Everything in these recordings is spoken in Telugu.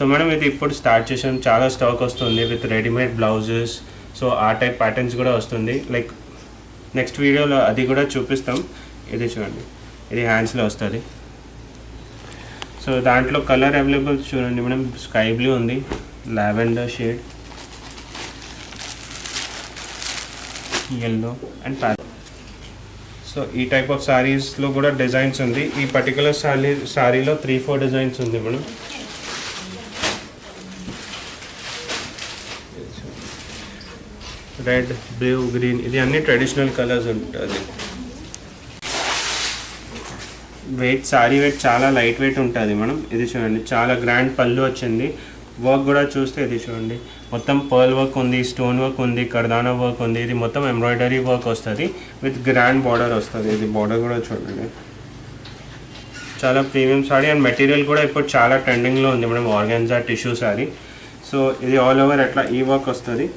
సో మనం ఇది ఇప్పుడు స్టార్ట్ చేసాం, చాలా స్టాక్ వస్తుంది విత్ రెడీమేడ్ బ్లౌజెస్. సో ఆ టైప్ ప్యాటర్న్స్ కూడా వస్తుంది. లైక్ నెక్స్ట్ వీడియోలో అది కూడా చూపిస్తాం. ఇది చూడండి, ఇది హ్యాండ్స్లో వస్తుంది. సో దాంట్లో కలర్ అవైలబుల్ చూడండి మనం, స్కై బ్లూ ఉంది, lavender shade, yellow and parrot. So ఈ టైప్ ఆఫ్ సారీస్లో కూడా డిజైన్స్ ఉంది. ఈ పర్టికులర్ సారీలో 3-4 డిజైన్స్ ఉంది మనం. రెడ్, బ్లూ, గ్రీన్, ఇది అన్ని ట్రెడిషనల్ కలర్స్ ఉంటుంది. సారీ వెయిట్ చాలా లైట్ వెయిట్ ఉంటుంది మనం. ఇది చూడండి, చాలా గ్రాండ్ పళ్ళు వచ్చింది. వర్క్ కూడా చూస్తే ఇది చూడండి, మొత్తం పర్ల్ వర్క్ ఉంది, స్టోన్ వర్క్ ఉంది, కర్దానా వర్క్ ఉంది. ఇది మొత్తం ఎంబ్రాయిడరీ వర్క్ వస్తుంది విత్ గ్రాండ్ బార్డర్ వస్తుంది. ఇది బార్డర్ కూడా చూడండి, చాలా ప్రీమియం సారీ. అండ్ మెటీరియల్ కూడా ఇప్పుడు చాలా ట్రెండింగ్లో ఉంది మనం, ఆర్గాన్జా టిష్యూ సారీ. సో ఇది ఆల్ ఓవర్ అట్లా ఈ వర్క్ వస్తుంది.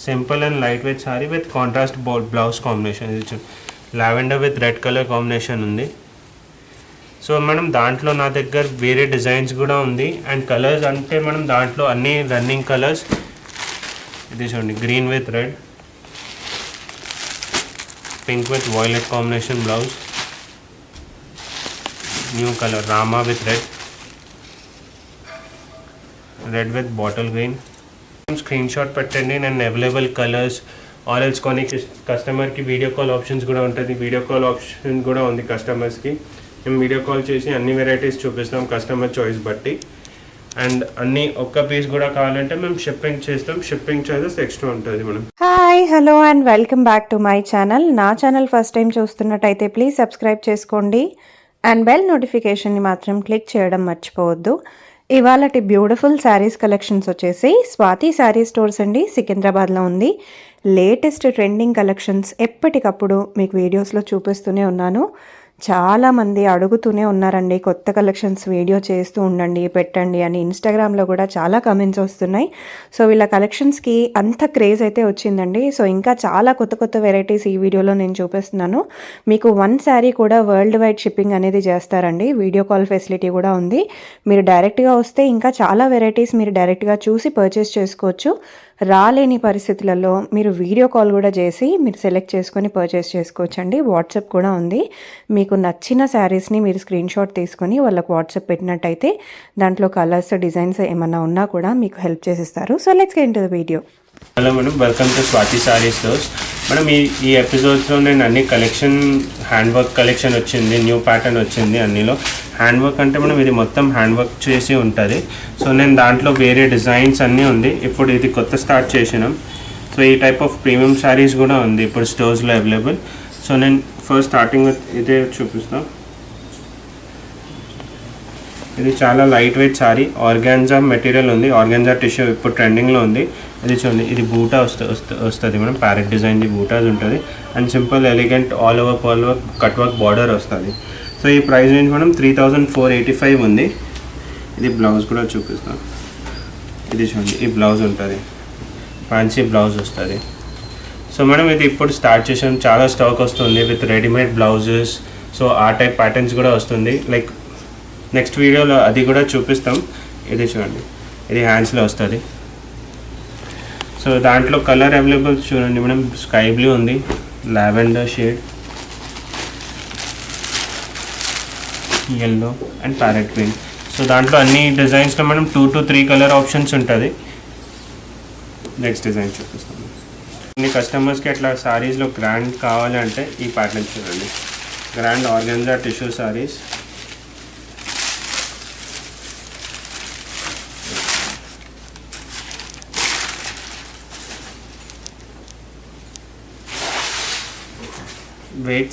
Simple and light weight sari with contrast blouse combination. ఇది lavender with red colour combination ఉంది. సో మనం దాంట్లో నా దగ్గర వేరే డిజైన్స్ కూడా ఉంది. అండ్ కలర్స్ అంటే మనం దాంట్లో అన్ని రన్నింగ్ కలర్స్. ఇది చూడండి, green with red, pink with violet combination blouse, new colour Rama with red, red with bottle green. Screen shot పెట్టండి, నేను అవైలబుల్ కలర్స్ ఆల్ ఎల్స్ కొన్ని కస్టమర్కి వీడియో కాల్ ఆప్షన్స్ కూడా ఉంటుంది. వీడియో కాల్ ఆప్షన్ కూడా ఉంది కస్టమర్స్కి. మేము వీడియో కాల్ చేసి అన్ని వెరైటీస్ చూపిస్తాం కస్టమర్ చాయిస్ బట్టి. అండ్ అన్ని ఒక్క పీస్ కూడా కావాలంటే మేము షిప్పింగ్ చేస్తాం. షిప్పింగ్ చార్జెస్ ఎక్స్ట్రా ఉంటుంది మనం. Hi, hello and welcome back to my channel. నా ఛానల్ ఫస్ట్ టైం చూస్తున్నట్టయితే ప్లీజ్ సబ్స్క్రైబ్ చేసుకోండి అండ్ బెల్ నోటిఫికేషన్ని మాత్రం క్లిక్ చేయడం మర్చిపోవద్దు. ఇవాళటి బ్యూటిఫుల్ శారీస్ కలెక్షన్స్ వచ్చేసి స్వాతి శారీ స్టోర్స్ అండి, సికింద్రాబాద్లో ఉంది. లేటెస్ట్ ట్రెండింగ్ కలెక్షన్స్ ఎప్పటికప్పుడు మీకు వీడియోస్లో చూపిస్తూనే ఉన్నాను. చాలామంది అడుగుతూనే ఉన్నారండి, కొత్త కలెక్షన్స్ వీడియో చేస్తూ ఉండండి, పెట్టండి అని. ఇన్స్టాగ్రామ్లో కూడా చాలా కమెంట్స్ వస్తున్నాయి. సో వీళ్ళ కలెక్షన్స్కి అంత క్రేజ్ అయితే వచ్చిందండి. సో ఇంకా చాలా కొత్త కొత్త వెరైటీస్ ఈ వీడియోలో నేను చూపిస్తున్నాను. మీకు 1 శారీ కూడా వరల్డ్ వైడ్ షిప్పింగ్ అనేది చేస్తారండి. వీడియో కాల్ ఫెసిలిటీ కూడా ఉంది. మీరు డైరెక్ట్గా వస్తే ఇంకా చాలా వెరైటీస్ మీరు డైరెక్ట్గా చూసి పర్చేస్ చేసుకోవచ్చు. రాలేని పరిస్థితులలో మీరు వీడియో కాల్ కూడా చేసి మీరు సెలెక్ట్ చేసుకొని పర్చేస్ చేసుకోవచ్చు అండి. వాట్సాప్ కూడా ఉంది. మీకు నచ్చిన శారీస్ని మీరు స్క్రీన్ షాట్ తీసుకొని వాళ్ళకి వాట్సాప్ పెట్టినట్టయితే దాంట్లో కలర్స్, డిజైన్స్ ఏమన్నా ఉన్నా కూడా మీకు హెల్ప్ చేసిస్తారు. So let's get into the video. Hello madam, welcome to Swathi sorry stores. Madam ఈ ఎపిసోడ్స్లో నేను అన్ని కలెక్షన్, హ్యాండ్ వర్క్ కలెక్షన్ వచ్చింది, న్యూ ప్యాటర్న్ వచ్చింది. అన్నిలో హ్యాండ్ వర్క్ అంటే మనం ఇది మొత్తం హ్యాండ్ వర్క్ చేసి ఉంటుంది. సో నేను దాంట్లో వేరే డిజైన్స్ అన్నీ ఉంది. ఇప్పుడు ఇది కొత్త స్టార్ట్ చేసినాం. సో ఈ టైప్ ఆఫ్ ప్రీమియం శారీస్ కూడా ఉంది ఇప్పుడు స్టోర్స్లో అవైలబుల్. సో నేను ఫస్ట్ స్టార్టింగ్ విత్ ఇదే చూపిస్తాను. ఇది చాలా light weight sorry, organza material ఉంది, ఆర్గాన్జా టిష్యూ ఇప్పుడు ట్రెండింగ్లో ఉంది. ఇది చూడండి, ఇది బూటా వస్తుంది మనం, ప్యారెట్ డిజైన్ది బూటాస్ ఉంటుంది. And simple elegant all over pearl work, cut work border వస్తుంది. సో ఈ ప్రైస్ రేంజ్ మనం 3485 ఉంది. ఇది బ్లౌజ్ కూడా చూపిస్తాం. ఇది చూడండి, ఈ బ్లౌజ్ ఉంటుంది, ఫ్యాన్సీ బ్లౌజ్ వస్తుంది. సో మనం ఇది ఇప్పుడు స్టార్ట్ చేసాం, చాలా స్టాక్ వస్తుంది విత్ రెడీమేడ్ బ్లౌజెస్. సో ఆ టైప్ ప్యాటర్న్స్ కూడా వస్తుంది. లైక్ నెక్స్ట్ వీడియోలో అది కూడా చూపిస్తాం. ఇది చూడండి, ఇది హ్యాండ్స్లో వస్తుంది. సో దాంట్లో కలర్ అవైలబుల్ చూడండి మనం, స్కై బ్లూ ఉంది, lavender shade, yellow and parrot green. So దాంట్లో అన్ని డిజైన్స్లో మనం 2 to 3 కలర్ ఆప్షన్స్ ఉంటుంది. నెక్స్ట్ డిజైన్ చూపిస్తాం. కొన్ని కస్టమర్స్కి అట్లా సారీస్లో గ్రాండ్ కావాలంటే ఈ ప్యాటర్న్ చూడండి, grand organza tissue saris.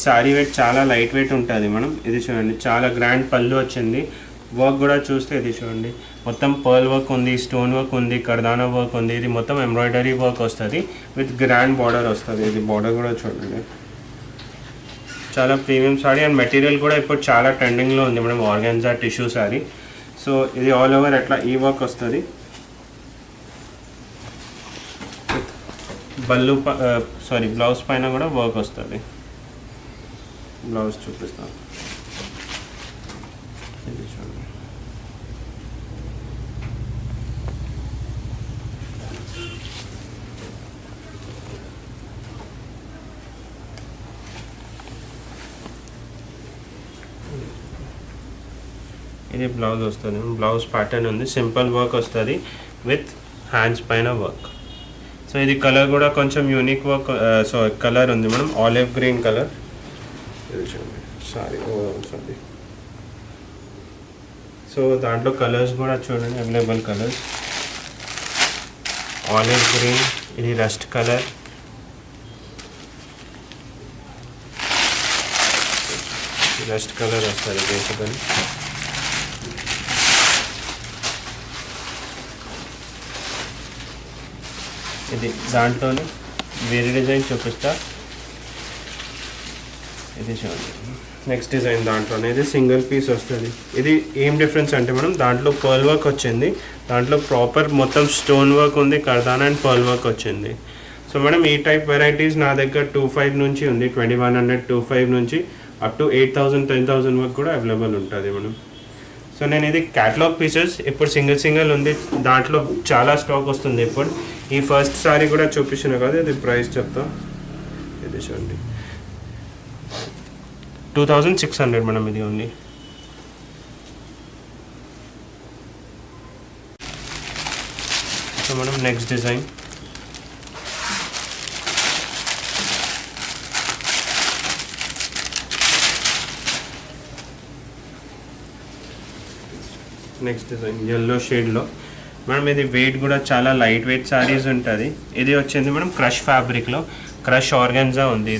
Sari weight చాలా లైట్ వెయిట్ ఉంటుంది మనం. ఇది చూడండి, చాలా గ్రాండ్ పళ్ళు వచ్చింది. వర్క్ కూడా చూస్తే ఇది చూడండి, మొత్తం పర్ల్ వర్క్ ఉంది, స్టోన్ వర్క్ ఉంది, కర్దానా వర్క్ ఉంది. ఇది మొత్తం ఎంబ్రాయిడరీ వర్క్ వస్తుంది విత్ గ్రాండ్ బార్డర్ వస్తుంది. ఇది బార్డర్ కూడా చూడండి, చాలా ప్రీమియం సారీ. అండ్ మెటీరియల్ కూడా ఇప్పుడు చాలా ట్రెండింగ్లో ఉంది మనం, ఆర్గాన్జా టిష్యూ సారీ. సో ఇది ఆల్ ఓవర్ అట్లా ఈ వర్క్ వస్తుంది. బ్లౌజ్ పైన కూడా వర్క్ వస్తుంది. బ్లౌజ్ చూపిస్తాను. ఇది చూడండి, ఇది బ్లౌజ్ వస్తుంది, బ్లౌజ్ ప్యాటర్న్ ఉంది, సింపుల్ వర్క్ వస్తుంది విత్ హ్యాండ్స్ పైన వర్క్. సో ఇది కలర్ కూడా కొంచెం యూనిక్ వర్క్, సో కలర్ ఉంది మనం olive green colour. Sorry sorry. So దాంట్లో కలర్స్ కూడా చూడండి అవైలబుల్ కలర్స్. ఆలివ్ గ్రీన్, ఇది రస్ట్ కలర్, రస్ట్ కలర్ వస్తుంది బేసికలీ. ఇది దాంట్లోనే వేరే డిజైన్ చూపిస్తా. ఇది చూడండి నెక్స్ట్ డిజైన్ దాంట్లోనే, ఇది సింగిల్ పీస్ వస్తుంది. ఇది ఏం డిఫరెన్స్ అంటే మనం దాంట్లో పర్ల్ వర్క్ వచ్చింది, దాంట్లో ప్రాపర్ మొత్తం స్టోన్ వర్క్ ఉంది, కర్దానా అండ్ పర్ల్ వర్క్ వచ్చింది. సో మేడం ఈ టైప్ వెరైటీస్ నా దగ్గర 25 నుంచి ఉంది, 2100 25 నుంచి అప్ టు 8000 10,000 వరకు కూడా అవైలబుల్ ఉంటుంది మేడం. సో నేను ఇది క్యాటలాగ్ పీసెస్ ఇప్పుడు సింగిల్ ఉంది, దాంట్లో చాలా స్టాక్ వస్తుంది. ఇప్పుడు ఈ ఫస్ట్ సారీ కూడా చూపించిన కదా, ఇది ప్రైస్ చెప్తా. ఇది చూడండి 2600 మేడం, ఇది only. So madam next design, next design yellow షేడ్లో మేడం. ఇది వెయిట్ కూడా చాలా లైట్ వెయిట్ సారీస్ ఉంటుంది. ఇది వచ్చింది మేడం క్రష్ ఫ్యాబ్రిక్లో, క్రష్ ఆర్గాన్జా ఉంది.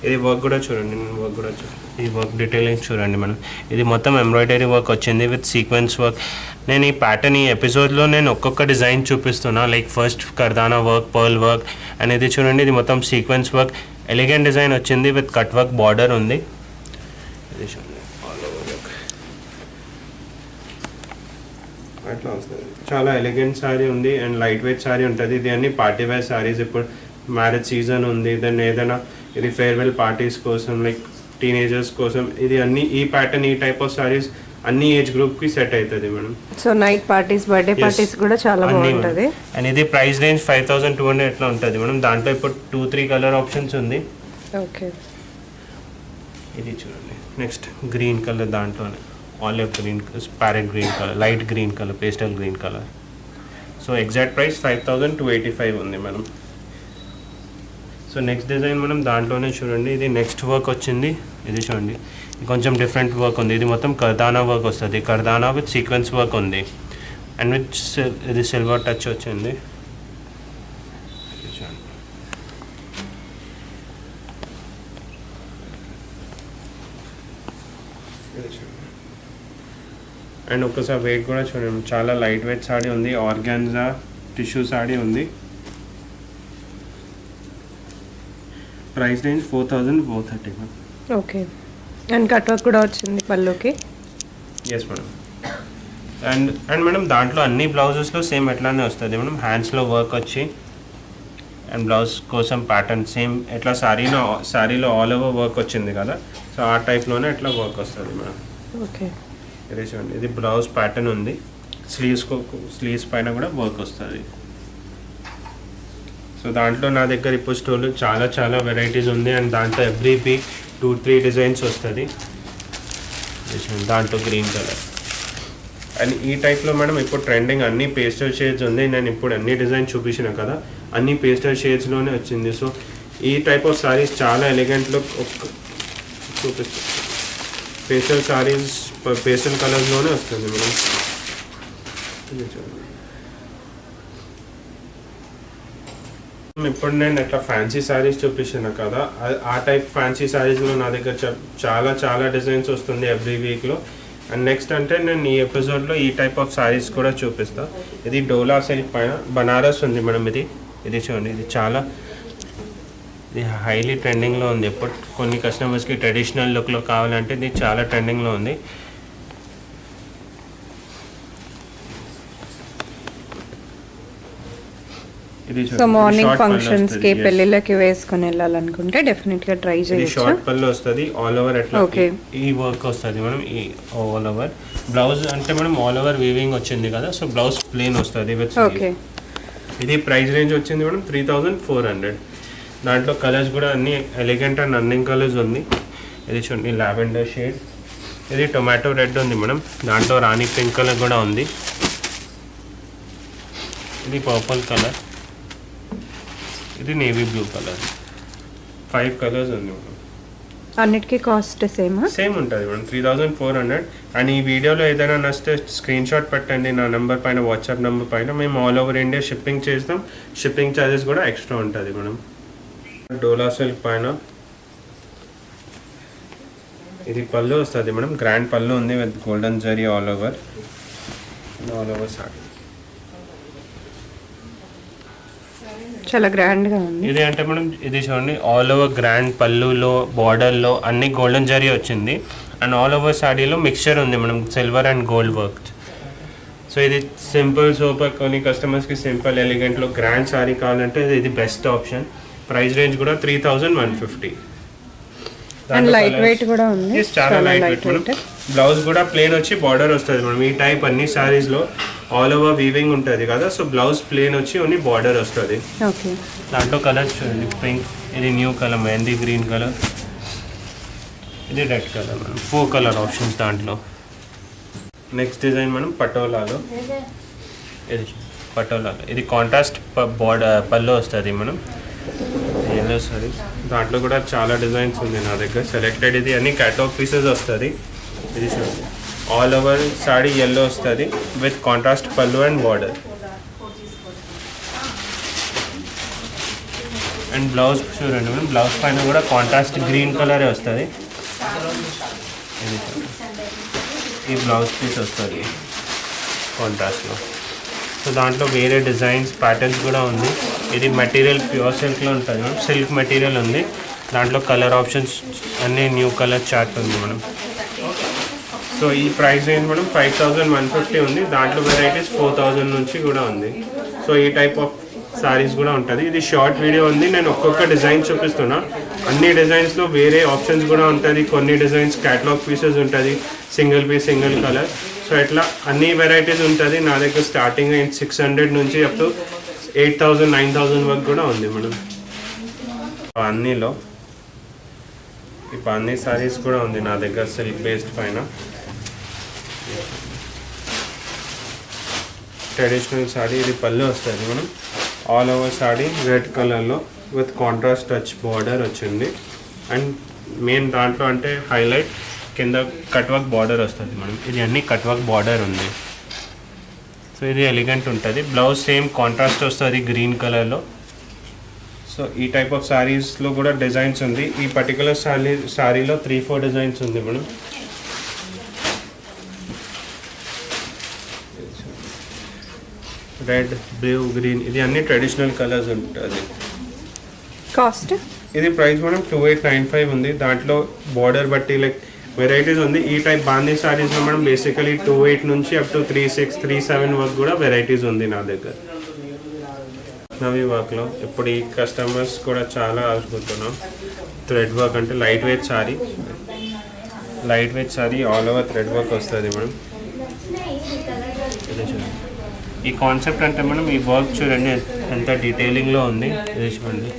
ఇది వర్క్ కూడా చూడండి, వర్క్ కూడా చూడండి, ఈ వర్క్ డీటెయిలింగ్ చూడండి మేడం. ఇది మొత్తం ఎంబ్రాయిడరీ వర్క్ వచ్చింది విత్ సీక్వెన్స్ వర్క్. నేను ఈ ప్యాటర్న్ ఈ ఎపిసోడ్లో నేను ఒక్కొక్క డిజైన్ చూపిస్తున్నా, లైక్ ఫస్ట్ కర్దానా వర్క్, పర్ల్ వర్క్ అండ్ ఇది చూడండి, ఇది మొత్తం సీక్వెన్స్ వర్క్, ఎలిగెంట్ డిజైన్ వచ్చింది విత్ కట్ వర్క్ బార్డర్ ఉంది. ఇది చూడండి ఆల్ ఓవర్ వర్క్ అట్లా వస్తుంది. చాలా ఎలిగెంట్ శారీ ఉంది అండ్ లైట్ వెయిట్ శారీ ఉంటుంది. ఇది అన్ని పార్టీ వేర్ శారీస్, ఇప్పుడు మ్యారేజ్ సీజన్ ఉంది, దెన్ ఏదైనా ఇది ఫేర్వెల్ పార్టీస్ కోసం, లైక్ టీనేజర్స్ కోసం, ఇది అన్ని ఈ ప్యాటర్న్ ఈ టైప్ ఆఫ్ శారీస్ అన్ని ఏజ్ గ్రూప్కి సెట్ అవుతుంది madam. So night parties, birthday parties కూడా చాలా బాగుంటుంది. అండ్ ఇది ప్రైస్ రేంజ్ 5200 ఎట్లా ఉంటుంది మేడం. దాంట్లో ఇప్పుడు 2-3 కలర్ ఆప్షన్స్ ఉంది. ఓకే, ఇది చూడండి నెక్స్ట్ గ్రీన్ కలర్, దాంట్లోనే olive green, parrot green colour, light green colour, pastel green colour. So exact price 5285 ఉంది మేడం. సో నెక్స్ట్ డిజైన్ మనం దాంట్లోనే చూడండి, ఇది నెక్స్ట్ వర్క్ వచ్చింది. ఇది చూడండి కొంచెం డిఫరెంట్ వర్క్ ఉంది, ఇది మొత్తం కర్దానా వర్క్ వస్తుంది, కర్దానా విత్ సీక్వెన్స్ వర్క్ ఉంది అండ్ విత్ ఇది సిల్వర్ టచ్ వచ్చింది. అండ్ ఒకసారి వెయిట్ కూడా చూడండి, చాలా లైట్ వెయిట్ సాడీ ఉంది, ఆర్గాన్జా టిష్యూ సాడీ ఉంది. Price range 4430 ma'am. Okay, and cut work కూడా వచ్చింది పళ్ళుకి. Yes madam. అండ్ మేడం దాంట్లో అన్ని బ్లౌజెస్లో సేమ్ ఎట్లానే వస్తుంది మేడం, హ్యాండ్స్లో వర్క్ వచ్చి అండ్ బ్లౌజ్ కోసం ప్యాటర్న్ సేమ్ ఎట్లా శారీలో ఆల్ ఓవర్ వర్క్ వచ్చింది కదా, సో ఆ టైప్లోనే ఎట్లా వర్క్ వస్తుంది మేడం. ఓకే, ఇది చూడండి, ఇది బ్లౌజ్ ప్యాటర్న్ ఉంది, స్లీవ్స్ పైన కూడా వర్క్ వస్తుంది. సో దాంట్లో నా దగ్గర ఇప్పుడు స్టోర్లో చాలా వెరైటీస్ ఉంది అండ్ దాంట్లో ఎవ్రీ వీక్ 2-3 డిజైన్స్ వస్తుంది. దాంట్లో గ్రీన్ కలర్ అండ్ ఈ టైప్లో మేడం ఇప్పుడు ట్రెండింగ్ అన్ని పేస్టల్ షేడ్స్ ఉంది. నేను ఇప్పుడు అన్ని డిజైన్ చూపించిన కదా, అన్ని పేస్టల్ షేడ్స్లోనే వచ్చింది. సో ఈ టైప్ ఆఫ్ సారీస్ చాలా ఎలిగెంట్ లుక్ చూపిస్తుంది. పేస్టల్ సారీస్ పేస్టల్ కలర్స్లోనే వస్తుంది మేడం. ఇప్పుడు నేను ఇట్లా ఫ్యాన్సీ శారీస్ చూపించాను కదా, ఆ టైప్ ఫ్యాన్సీ శారీస్లో నా దగ్గర చాలా డిజైన్స్ వస్తుంది ఎవ్రీ వీక్లో. అండ్ నెక్స్ట్ అంటే నేను ఈ ఎపిసోడ్లో ఈ టైప్ ఆఫ్ శారీస్ కూడా చూపిస్తాను. ఇది డోలా సిల్క్ పైన బనారస్ ఉంది మేడం. ఇది చూడండి, ఇది హైలీ ట్రెండింగ్లో ఉంది. ఇప్పుడు కొన్ని కస్టమర్స్కి ట్రెడిషనల్ లుక్లో కావాలంటే ఇది చాలా ట్రెండింగ్లో ఉంది. సో మార్నింగ్ ఫంక్షన్స్ కి పెళ్ళిళ్ళకి వేసుకొని వెళ్ళాలనుకుంటే డెఫినెట్ గా ట్రై చేయొచ్చు. షార్ట్ పళ్ళు వస్తుంది, ఆల్ ఓవర్ ఎట్లా ఈ వర్క్ వస్తుంది మనం, ఈ ఆల్ ఓవర్ బ్లౌజ్ అంటే మనం ఆల్ ఓవర్ వీవింగ్ వచ్చింది కదా, సో బ్లౌజ్ ప్లెయిన్ వస్తుంది. ఓకే, ఇది ప్రైస్ రేంజ్ వచ్చింది మేడం 3400. దాంట్లో కలర్స్ కూడా అన్ని ఎలిగెంట్ అండ్ రన్నింగ్ కలర్స్ ఉంది. ఇది చూడండి లావెండర్ షేడ్, ఇది టొమాటో రెడ్ ఉంది మేడం, దాంట్లో రాణి పింక్ కలర్ కూడా ఉంది. ఇది పర్పుల్ కలర్, ఇది నేవీ బ్లూ కలర్. 5 కలర్స్ ఉంది మేడం. అన్నిటికీ కాస్ట్ సేమ్ ఉంటుంది మేడం, 3400. అండ్ ఈ వీడియోలో ఏదైనా నచ్చితే స్క్రీన్ షాట్ పెట్టండి నా నెంబర్ పైన, వాట్సాప్ నెంబర్ పైన. మేము ఆల్ ఓవర్ ఇండియా షిప్పింగ్ చేస్తాం. షిప్పింగ్ ఛార్జెస్ కూడా ఎక్స్ట్రా ఉంటుంది మేడం. డోలా సిల్క్ పైన ఇది పళ్ళు వస్తుంది మేడం, గ్రాండ్ పళ్ళు ఉంది with golden zari all over sorry. చాలా గ్రాండ్గా ఉంది. ఇది అంటే మేడం ఇది చూడండి, ఆల్ ఓవర్ గ్రాండ్ పళ్ళులో బార్డర్లో అన్ని గోల్డెన్ జరీ వచ్చింది. అండ్ ఆల్ ఓవర్ సాడీలో మిక్చర్ ఉంది madam, silver and gold work. So ఇది సింపుల్ సూపర్, కొన్ని కస్టమర్స్కి సింపుల్ ఎలిగెంట్లో గ్రాండ్ సారీ కావాలంటే ఇది బెస్ట్ ఆప్షన్. ప్రైస్ రేంజ్ కూడా 3150. అండ్ లైట్ వెయిట్ కూడా ఉంది, చాలా లైట్ వెయిట్ మేడం. బ్లౌజ్ కూడా ప్లేన్ వచ్చి బార్డర్ వస్తుంది మేడం. ఈ టైప్ అన్ని సారీస్లో ఆల్ ఓవర్ వీవింగ్ ఉంటుంది కదా, సో బ్లౌజ్ ప్లేన్ వచ్చి ఓన్లీ బార్డర్ వస్తుంది. ఓకే. దాంట్లో కలర్స్ చూడండి, పింక్, ఇది new colour mehndi green colour, ఇది red colour madam. 4 colour options దాంట్లో. నెక్స్ట్ డిజైన్ మనం పటోలాలో, ఇది పటోలాలో ఇది కాంట్రాస్ట్ బార్డర్ పళ్ళు వస్తుంది మనం, ఎల్లో సారీ. దాంట్లో కూడా చాలా డిజైన్స్ ఉంది నా దగ్గర సెలెక్టెడ్. ఇది అన్ని క్యాటలాగ్ పీసెస్ వస్తుంది. ఇది చూడండి, ఆల్ ఓవర్ సాడీ ఎల్లో వస్తుంది విత్ కాంట్రాస్ట్ పళ్ళు అండ్ బార్డర్. అండ్ బ్లౌజ్ చూడండి మేడం, బ్లౌజ్ పైన కూడా కాంట్రాస్ట్ గ్రీన్ కలరే వస్తుంది. ఇది ఈ బ్లౌజ్ పీస్ వస్తుంది కాంట్రాస్ట్లో. సో దాంట్లో వేరే డిజైన్స్ ప్యాటర్న్స్ కూడా ఉంది. ఇది మెటీరియల్ ప్యూర్ సిల్క్లో ఉంటుంది మేడం, సిల్క్ మెటీరియల్ ఉంది. దాంట్లో కలర్ ఆప్షన్స్ అన్నీ న్యూ కలర్ చార్ట్ ఉంది మేడం. సో ఈ ప్రైస్ రేంజ్ మేడం 5150 ఉంది. దాంట్లో వెరైటీస్ 4000 నుంచి కూడా ఉంది. సో ఈ టైప్ ఆఫ్ సారీస్ కూడా ఉంటుంది. ఇది షార్ట్ వీడియో ఉంది, నేను ఒక్కొక్క డిజైన్ చూపిస్తున్నా. అన్ని డిజైన్స్లో వేరే ఆప్షన్స్ కూడా ఉంటుంది. కొన్ని డిజైన్స్ క్యాటలాగ్ పీసెస్ ఉంటుంది, single piece single colour. So ఇట్లా అన్ని వెరైటీస్ ఉంటుంది నా దగ్గర. స్టార్టింగ్ 600 నుంచి అప్ టు 8000 9000 వరకు కూడా ఉంది మేడం. అన్నీలో ఇప్పుడు అన్ని సారీస్ కూడా ఉంది నా దగ్గర సిల్క్ బేస్డ్ పైన. ట్రెడిషనల్ సారీ, ఇది పళ్ళు వస్తుంది మనం. ఆల్ ఓవర్ సారీ రెడ్ కలర్లో విత్ కాంట్రాస్ట్ టచ్ బార్డర్ వచ్చింది. అండ్ మెయిన్ దాంట్లో అంటే హైలైట్ కింద కట్ వర్క్ బార్డర్ వస్తుంది మనం. ఇది అన్ని కట్ వర్క్ బార్డర్ ఉంది. సో ఇది ఎలిగెంట్ ఉంటుంది. బ్లౌజ్ సేమ్ కాంట్రాస్ట్ వస్తుంది గ్రీన్ కలర్లో. సో ఈ టైప్ ఆఫ్ సారీస్లో కూడా డిజైన్స్ ఉంది. ఈ పర్టికులర్ సారీలో 3-4 డిజైన్స్ ఉంది మేడం. రెడ్, బ్లూ, గ్రీన్, ఇది అన్ని ట్రెడిషనల్ కలర్స్ ఉంటుంది. కాస్ట్ ఇది ప్రైస్ మేడం 2895 ఉంది. దాంట్లో బార్డర్ బట్టి లైక్ వెరైటీస్ ఉంది. ఈ టైప్ బాందీ సారీస్లో మనం బేసికలీ 28 నుంచి అప్ టు 36, 37 వరకు కూడా వెరైటీస్ ఉంది నా దగ్గర. నవీ వర్క్లో ఇప్పుడు ఈ కస్టమర్స్ కూడా చాలా అడుగుతున్నాం. థ్రెడ్ వర్క్ అంటే light weight sorry all over thread work వస్తుంది మేడం. ఇది చూడండి, ఈ కాన్సెప్ట్ అంటే మనం ఈ వర్క్ చూడండి ఎంత డీటెయిలింగ్లో ఉంది. ఇది చూడండి,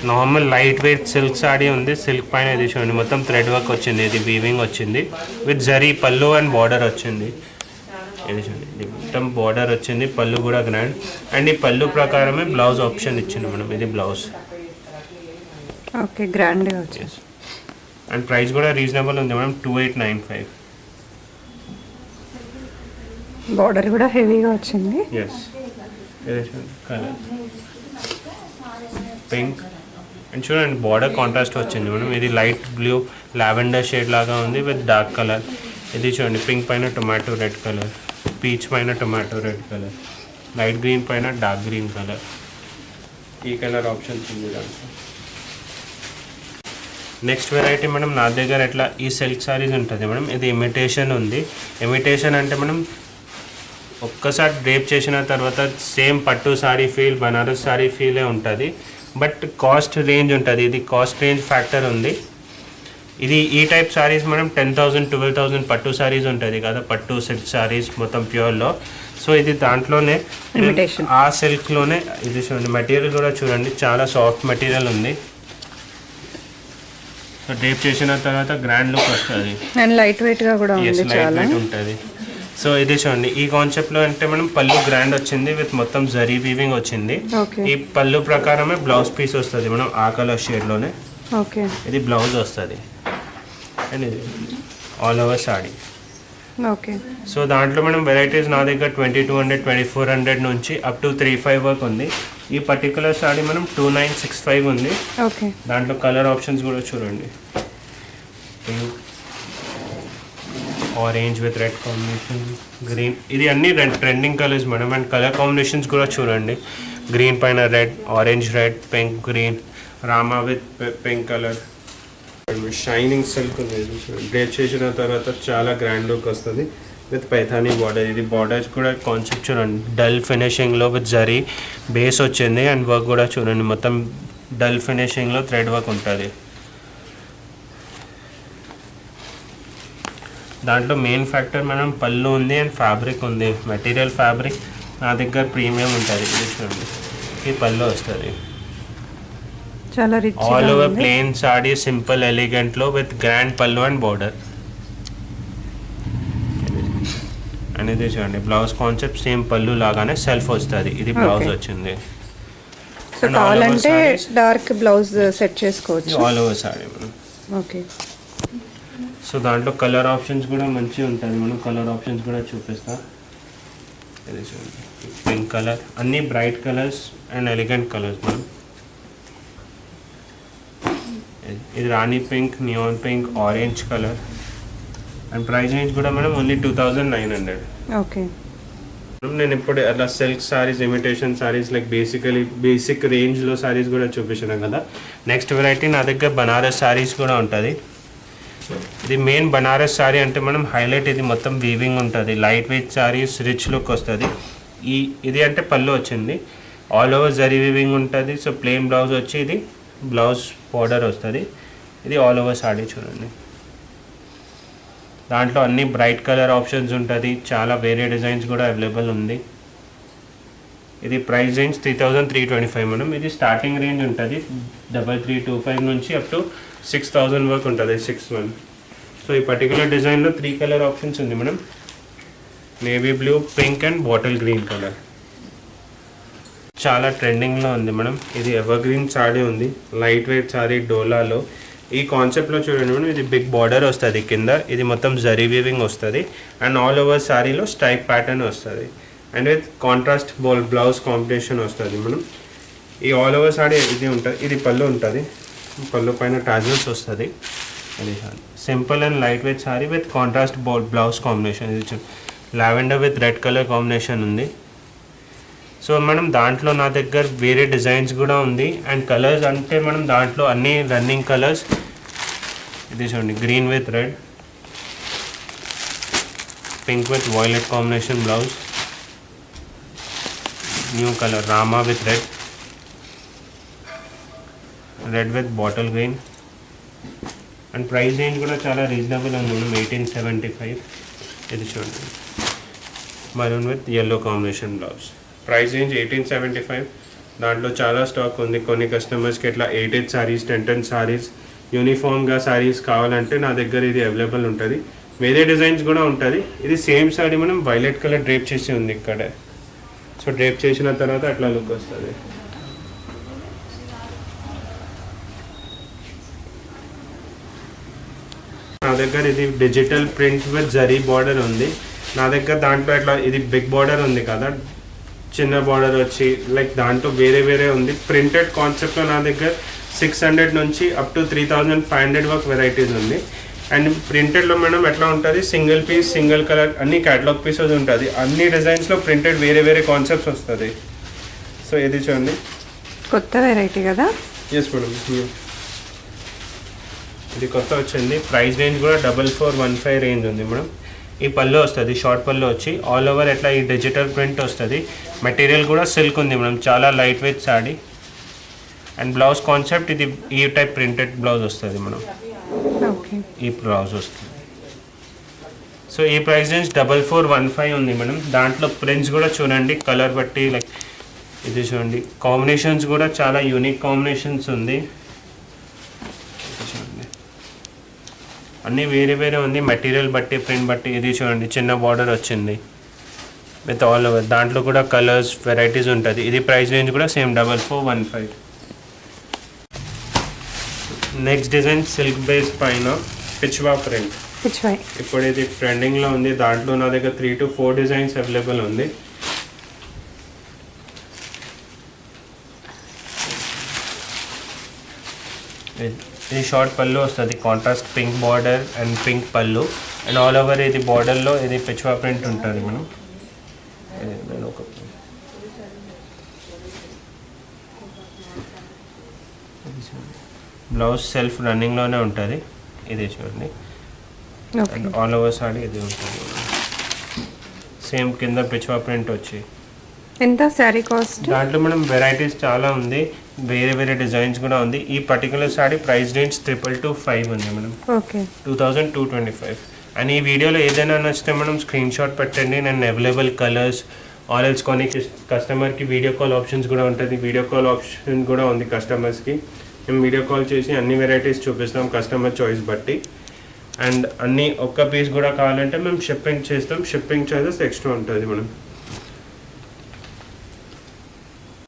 normal light weight silk sorry ఉంది. సిల్క్ పైన ఇది చూడండి మొత్తం థ్రెడ్ వర్క్ వచ్చింది. ఇది వీవింగ్ వచ్చింది విత్ జరీ పళ్ళు అండ్ బార్డర్ వచ్చింది. ఇది చూడండి, ఇది మొత్తం బార్డర్ వచ్చింది, పళ్ళు కూడా గ్రాండ్. అండ్ ఈ పళ్ళు ప్రకారమే బ్లౌజ్ ఆప్షన్ ఇచ్చింది మనం. ఇది బ్లౌజ్. ఓకే, గ్రాండ్గా వచ్చింది. అండ్ ప్రైస్ కూడా రీజనబుల్ ఉంది మేడం, 2895. బార్డర్ కూడా హెవీగా వచ్చింది. ఎస్, ఇది చూడండి కలర్ పింక్. అండ్ చూడండి బార్డర్ కాంట్రాస్ట్ వచ్చింది మేడం. ఇది లైట్ బ్లూ లావెండర్ షేడ్ లాగా ఉంది విత్ డార్క్ కలర్. ఇది చూడండి పింక్ పైన టొమాటో రెడ్ కలర్, పీచ్ పైన tomato red colour, light green పైన డార్క్ గ్రీన్ కలర్. ఈ కలర్ ఆప్షన్స్ ఉంది దాంట్లో. నెక్స్ట్ వెరైటీ మేడం నా దగ్గర ఎట్లా ఈ సిల్క్ సారీస్ ఉంటుంది మేడం. ఇది ఇమిటేషన్ ఉంది. ఇమిటేషన్ అంటే మనం ఒక్కసారి డ్రేప్ చేసిన తర్వాత సేమ్ పట్టు సారీ ఫీల్, బనారస్ సారీ ఫీలే ఉంటుంది. బట్ కాస్ట్ రేంజ్ ఉంటుంది. ఇది కాస్ట్ రేంజ్ ఫ్యాక్టర్ ఉంది. ఇది ఈ టైప్ సారీస్ మనం 10,000 12,000 పట్టు సారీస్ ఉంటుంది కదా, పట్టు సిల్క్ సారీస్ మొత్తం ప్యూర్లో. సో ఇది దాంట్లోనే ఆ సిల్క్లోనే. ఇది చూడండి మెటీరియల్ కూడా చూడండి చాలా సాఫ్ట్ మెటీరియల్ ఉంది. సో డ్రేప్ చేసిన తర్వాత గ్రాండ్ లుక్ వస్తుంది. అండ్ లైట్ వెయిట్గా కూడా ఉంది, లైట్ వెయిట్ ఉంటుంది. సో ఇది చూడండి, ఈ కాన్సెప్ట్లో అంటే మనం పళ్ళు గ్రాండ్ వచ్చింది విత్ మొత్తం జరీ వీవింగ్ వచ్చింది. ఈ పళ్ళు ప్రకారమే బ్లౌజ్ పీస్ వస్తుంది మనం ఆ కలర్ షేడ్లోనే. ఓకే, ఇది బ్లౌజ్ వస్తుంది అండ్ ఇది all over saree. Okay. So దాంట్లో మనం వెరైటీస్ నా దగ్గర 2200, 2400 నుంచి అప్ టు 35 వరకు ఉంది. ఈ పర్టికులర్ సాడీ మనం 2965 ఉంది. ఓకే, దాంట్లో కలర్ ఆప్షన్స్ కూడా చూడండి. Orange with red combination, green, ఇది అన్ని trending colours madam. And colour combinations కూడా చూడండి. గ్రీన్ పైన red, orange red, pink green, Rama with pink colour, shining silk ఉంది. డ్రేప్ చేసిన తర్వాత చాలా గ్రాండ్ లుక్ వస్తుంది విత్ పైథానీ బార్డర్. ఇది బార్డర్స్ కూడా కాన్సెప్ట్ చూడండి, డల్ ఫినిషింగ్లో విత్ జరీ బేస్ వచ్చింది. అండ్ వర్క్ కూడా చూడండి, మొత్తం డల్ ఫినిషింగ్లో థ్రెడ్ వర్క్ ఉంటుంది. దాంట్లో మెయిన్ ఫ్యాక్టర్ మనం పళ్ళు ఉంది అండ్ ఫ్యాబ్రిక్ ఉంది. మెటీరియల్ ఫ్యాబ్రిక్ నా దగ్గర ప్రీమియం ఉంటుంది. ఇది చూడండి, ఈ పళ్ళు వస్తుంది. చాలా rich, all over plain sari, simple ఎలిగెంట్లో with grand pallu and border. అనేది చూడండి, బ్లౌజ్ కాన్సెప్ట్ సేమ్ పళ్ళు లాగానే సెల్ఫ్ వస్తుంది. ఇది బ్లౌజ్ వచ్చింది. సో కావాలంటే డార్క్ బ్లౌజ్ సెట్ చేసుకోవచ్చు ఆల్ ఓవర్ సాడీ మనం. ఓకే. సో దాంట్లో కలర్ ఆప్షన్స్ కూడా మంచిగా ఉంటుంది. మనం కలర్ ఆప్షన్స్ కూడా చూపిస్తా. ఇది చూడండి, పింక్ కలర్, అన్ని bright colours and elegant colours మనం. ఇది rani pink, neon pink, orange colour. And price range కూడా మనం ఓన్లీ 2900. ఓకే. నేను ఇప్పుడు అట్లా silk saris, imitation saris, like basic రేంజ్లో సారీస్ కూడా చూపించాను కదా. నెక్స్ట్ వెరైటీ నా దగ్గర బనారస్ సారీస్ కూడా ఉంటుంది. ఇది మెయిన్ బనారస్ సారీ అంటే మనం హైలైట్, ఇది మొత్తం వీవింగ్ ఉంటుంది. Light weight saris, rich look వస్తుంది. ఇది అంటే పళ్ళు వచ్చింది, ఆల్ ఓవర్ జరీ వీవింగ్ ఉంటుంది. సో ప్లెయిన్ బ్లౌజ్ వచ్చి ఇది బ్లౌజ్ బార్డర్ వస్తుంది. ఇది ఆల్ ఓవర్ సాడీ చూడండి. దాంట్లో అన్ని బ్రైట్ కలర్ ఆప్షన్స్ ఉంటుంది. చాలా వేరే డిజైన్స్ కూడా అవైలబుల్ ఉంది. ఇది ప్రైస్ రేంజ్ 3325 మేడం. ఇది స్టార్టింగ్ రేంజ్ ఉంటుంది 3325 నుంచి అప్ టు 6000 వరకు ఉంటుంది, 61. సో ఈ పర్టికులర్ డిజైన్లో 3 కలర్ ఆప్షన్స్ ఉంది madam. Navy blue, pink and bottle green colour. చాలా ట్రెండింగ్లో ఉంది మేడం. ఇది ఎవర్ గ్రీన్ సాడీ ఉంది, లైట్ వెయిట్ సాడీ డోలాలో. ఈ కాన్సెప్ట్లో చూడండి మేడం, ఇది బిగ్ బార్డర్ వస్తుంది కింద. ఇది మొత్తం జరీ వీవింగ్ వస్తుంది అండ్ ఆల్ ఓవర్ సారీలో స్ట్రైప్ ప్యాటర్న్ వస్తుంది. And with contrast blouse combination వస్తుంది మనం. ఈ ఆల్ ఓవర్ సాడీ ఇది ఉంటుంది. ఇది పళ్ళు ఉంటుంది, పళ్ళు పైన టాజల్స్ వస్తుంది. అది simple and light weight sari with contrast blouse combination. ఇది lavender with red colour combination ఉంది. సో మనం దాంట్లో నా దగ్గర వేరే డిజైన్స్ కూడా ఉంది. అండ్ కలర్స్ అంటే మనం దాంట్లో అన్ని రన్నింగ్ కలర్స్. ఇది చూడండి, green with red, pink with violet combination blouse, new colour Rama with red, red with bottle green. And price range కూడా చాలా రీజనబుల్ ఉంది మనం, 1875. ఇది చూడండి, maroon with yellow combination blouse. Price range 1875. దాంట్లో చాలా స్టాక్ ఉంది. కొన్ని కస్టమర్స్కి ఇట్లా 8 సారీస్, 10 సారీస్, యూనిఫామ్గా సారీస్ కావాలంటే నా దగ్గర ఇది అవైలబుల్ ఉంటుంది. వేరే డిజైన్స్ కూడా ఉంటుంది. ఇది సేమ్ సారీ మనం వైలెట్ కలర్ డ్రేప్ చేసి ఉంది ఇక్కడ. సో డ్రేప్ చేసిన తర్వాత అట్లా లుక్ వస్తుంది. నా దగ్గర ఇది digital print with zari border ఉంది నా దగ్గర. దాంట్లో ఇట్లా ఇది బిగ్ బార్డర్ ఉంది కదా, చిన్న బార్డర్ వచ్చి లైక్ దాంట్లో వేరే వేరే ఉంది. ప్రింటెడ్ కాన్సెప్ట్లో నా దగ్గర 600 నుంచి అప్ టు 3500 వరకు వెరైటీస్ ఉంది. అండ్ ప్రింటెడ్లో మేడం ఎట్లా ఉంటుంది, సింగిల్ పీస్, సింగిల్ కలర్, అన్ని క్యాటలాగ్ పీసెస్ ఉంటుంది. అన్ని డిజైన్స్లో ప్రింటెడ్ వేరే వేరే కాన్సెప్ట్స్ వస్తుంది. సో ఇది చూడండి, కొత్త వెరైటీ కదా. ఎస్ మేడం, ఇది కొత్త వచ్చింది. ప్రైస్ రేంజ్ కూడా 4415 రేంజ్ ఉంది మేడం. ఈ పళ్ళు వస్తుంది, షార్ట్ పళ్ళు వచ్చి ఆల్ ఓవర్ ఎట్లా ఈ డిజిటల్ ప్రింట్ వస్తుంది. మెటీరియల్ కూడా సిల్క్ ఉంది మేడం, చాలా light wait saree. And blouse concept ఇది ఈ టైప్ ప్రింటెడ్ బ్లౌజ్ వస్తుంది మేడం. ఈ బ్లౌజ్ వస్తుంది. సో ఈ ప్రైస్ రేంజ్ 4415 ఉంది మేడం. దాంట్లో ప్రింట్స్ కూడా చూడండి, కలర్ బట్టి లైక్ ఇది చూడండి, కాంబినేషన్స్ కూడా చాలా యూనిక్ కాంబినేషన్స్ ఉంది. చూడండి, అన్నీ వేరే వేరే ఉంది, మెటీరియల్ బట్టి ప్రింట్ బట్టి. ఇది చూడండి చిన్న బార్డర్ వచ్చింది విత్ ఆల్ ఓవర్. దాంట్లో కూడా కలర్స్ వెరైటీస్ ఉంటుంది. ఇది ప్రైస్ రేంజ్ కూడా same 4415. Next design silk base పైన పిచ్వా ప్రింట్. ఇప్పుడు ఇది ట్రెండింగ్లో ఉంది. దాంట్లో నా దగ్గర 3 to 4 డిజైన్స్ అవైలబుల్ ఉంది. ఇది షార్ట్ పళ్ళు వస్తుంది, contrast pink border and pink పళ్ళు అండ్ ఆల్ ఓవర్ ఇది బార్డర్లో ఇది పిచ్వా ప్రింట్ ఉంటుంది. మనం నేను ఒక బ్లౌజ్ సెల్ఫ్ రన్నింగ్లోనే ఉంటుంది. ఇది చూడండి ఆల్ ఓవర్ సారీ ఇది ఉంటుంది. సేమ్ కింద పిచ్వా ప్రింట్ వచ్చి. ఎంత శారీ కాస్ట్? దాంట్లో మనం వెరైటీస్ చాలా ఉంది, వేరే వేరే డిజైన్స్ కూడా ఉంది. ఈ పర్టికులర్ సారీ ప్రైస్ రేంజ్ 2225 ఉంది మేడం. ఓకే 2225. అండ్ ఈ వీడియోలో ఏదైనా నచ్చితే మనం స్క్రీన్ షాట్ పెట్టండి. నేను అవైలబుల్ కలర్స్ ఆల్ ఎల్స్ కొన్ని కస్టమర్కి వీడియో కాల్ ఆప్షన్స్ కూడా ఉంటుంది. వీడియో కాల్ ఆప్షన్ కూడా ఉంది కస్టమర్స్కి. మేము వీడియో కాల్ చేసి అన్ని వెరైటీస్ చూపిస్తాం కస్టమర్ చాయిస్ బట్టి. అండ్ అన్నీ ఒక్క పీస్ కూడా కావాలంటే మేము షిప్పింగ్ చేస్తాం. షిప్పింగ్ చార్జెస్ ఎక్స్ట్రా ఉంటుంది మనం.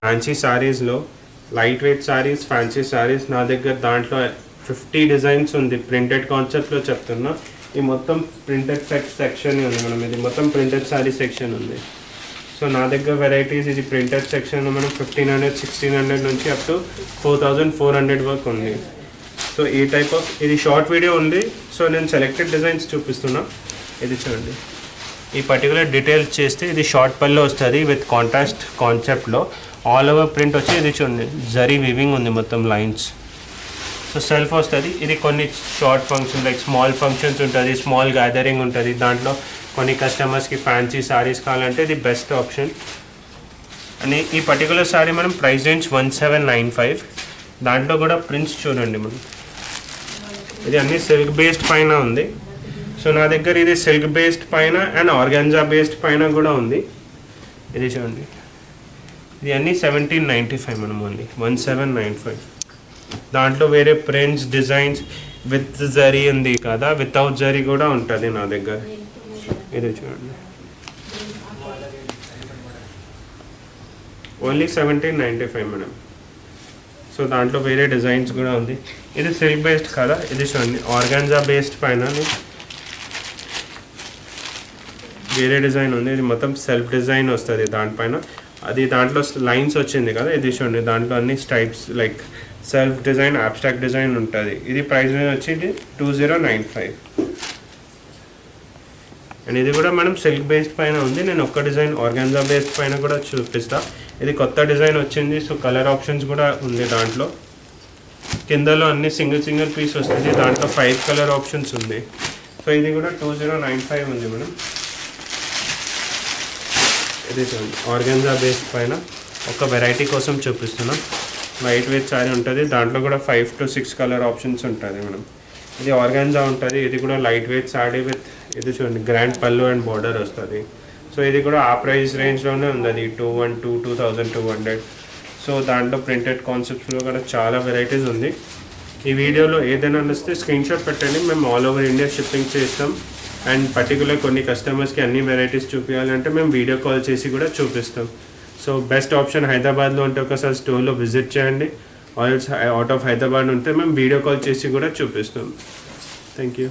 ఫ్యాన్సీ శారీస్లో light weight saris, fancy saris నా దగ్గర దాంట్లో 50 డిజైన్స్ ఉంది. ప్రింటెడ్ కాన్సెప్ట్లో చెప్తున్నా. ఈ మొత్తం ప్రింటెడ్ సెక్షన్ ఉంది మనం. ఇది మొత్తం ప్రింటెడ్ శారీ సెక్షన్ ఉంది. సో నా దగ్గర వెరైటీస్ ఇది ప్రింటెడ్ సెక్షన్ మనం 1500, 1600 నుంచి అప్ టు 4400 వరకు ఉంది. సో ఈ టైప్ ఆఫ్ ఇది షార్ట్ వీడియో ఉంది. సో నేను సెలెక్టెడ్ డిజైన్స్ చూపిస్తున్నా. ఇది చూడండి. ఈ పర్టికులర్ డీటెయిల్స్ చేస్తే ఇది షార్ట్ పల్లో వస్తుంది విత్ కాంట్రాస్ట్ కాన్సెప్ట్లో. ఆల్ ఓవర్ ప్రింట్ వచ్చి ఇది చూడండి జరీ వివింగ్ ఉంది మొత్తం లైన్స్. సో సెల్ఫ్ వస్తుంది. ఇది కొన్ని short function like small functions ఉంటుంది, స్మాల్ గ్యాదరింగ్ ఉంటుంది. దాంట్లో కొన్ని కస్టమర్స్కి ఫ్యాన్సీ సారీస్ కావాలంటే ఇది బెస్ట్ ఆప్షన్. అని ఈ పర్టికులర్ సారీ మనం ప్రైస్ రేంజ్ 1795. దాంట్లో కూడా ప్రింట్స్ చూడండి మనం. ఇది అన్ని సిల్క్ బేస్డ్ పైన ఉంది. సో నా దగ్గర ఇది సిల్క్ బేస్డ్ పైన అండ్ ఆర్గాన్జా బేస్డ్ పైన కూడా ఉంది. ఇది చూడండి. ఇది అన్నీ 1795 మనం ఓన్లీ 1795. దాంట్లో వేరే ప్రింట్స్ డిజైన్స్ విత్ జరీ ఉంది కదా, వితౌట్ జరీ కూడా ఉంటుంది నా దగ్గర. ఇది చూడండి ఓన్లీ 1795 మేడం. సో దాంట్లో వేరే డిజైన్స్ కూడా ఉంది. ఇది సిల్క్ బేస్డ్ కదా. ఇది చూడండి ఆర్గాన్జా బేస్డ్ పైన వేరే డిజైన్ ఉంది. ఇది మొత్తం సెల్ఫ్ డిజైన్ వస్తుంది దానిపైన. అది దాంట్లో లైన్స్ వచ్చింది కదా. ఇది చూడండి దాంట్లో అన్ని స్టైప్స్ like self design, abstract design ఉంటుంది. ఇది ప్రైస్ వచ్చి 2095. అండ్ ఇది కూడా మనం సిల్క్ బేస్డ్ పైన ఉంది. నేను ఒక్క డిజైన్ ఆర్గాన్జా బేస్డ్ పైన కూడా చూపిస్తా. ఇది కొత్త డిజైన్ వచ్చింది. సో కలర్ ఆప్షన్స్ కూడా ఉంది దాంట్లో. కిందలో అన్ని సింగిల్ పీస్ వస్తుంది. దాంట్లో 5 కలర్ ఆప్షన్స్ ఉంది. సో ఇది కూడా 2095 ఉంది మనం. ఇది చూడండి ఆర్గాన్జా బేస్డ్ పైన ఒక వెరైటీ కోసం చూపిస్తున్నాం. లైట్ వెయిట్ సారీ ఉంటుంది. దాంట్లో కూడా 5 to 6 కలర్ ఆప్షన్స్ ఉంటుంది మనం. ఇది ఆర్గాన్జా ఉంటుంది. ఇది కూడా లైట్ వెయిట్ సారీ విత్ ఇది చూడండి గ్రాండ్ పళ్ళు అండ్ బార్డర్ వస్తుంది. సో ఇది కూడా ఆ ప్రైస్ రేంజ్లోనే ఉంది. అది 2200. సో దాంట్లో ప్రింటెడ్ కాన్సెప్ట్స్లో కూడా చాలా వెరైటీస్ ఉంది. ఈ వీడియోలో ఏదైనా నచ్చితే స్క్రీన్ షాట్ పెట్టండి. మేము ఆల్ ఓవర్ ఇండియా షిప్పింగ్ చేస్తాం. అండ్ పర్టికులర్ కొన్ని కస్టమర్స్కి అన్ని వెరైటీస్ చూపించాలంటే మేము వీడియో కాల్ చేసి కూడా చూపిస్తాం. సో బెస్ట్ ఆప్షన్ హైదరాబాద్లో ఉంటే ఒకసారి స్టోర్లో విజిట్ చేయండి. ఆల్స్ అవుట్ ఆఫ్ హైదరాబాద్ ఉంటే మేము వీడియో కాల్ చేసి కూడా చూపిస్తాం. Thank you.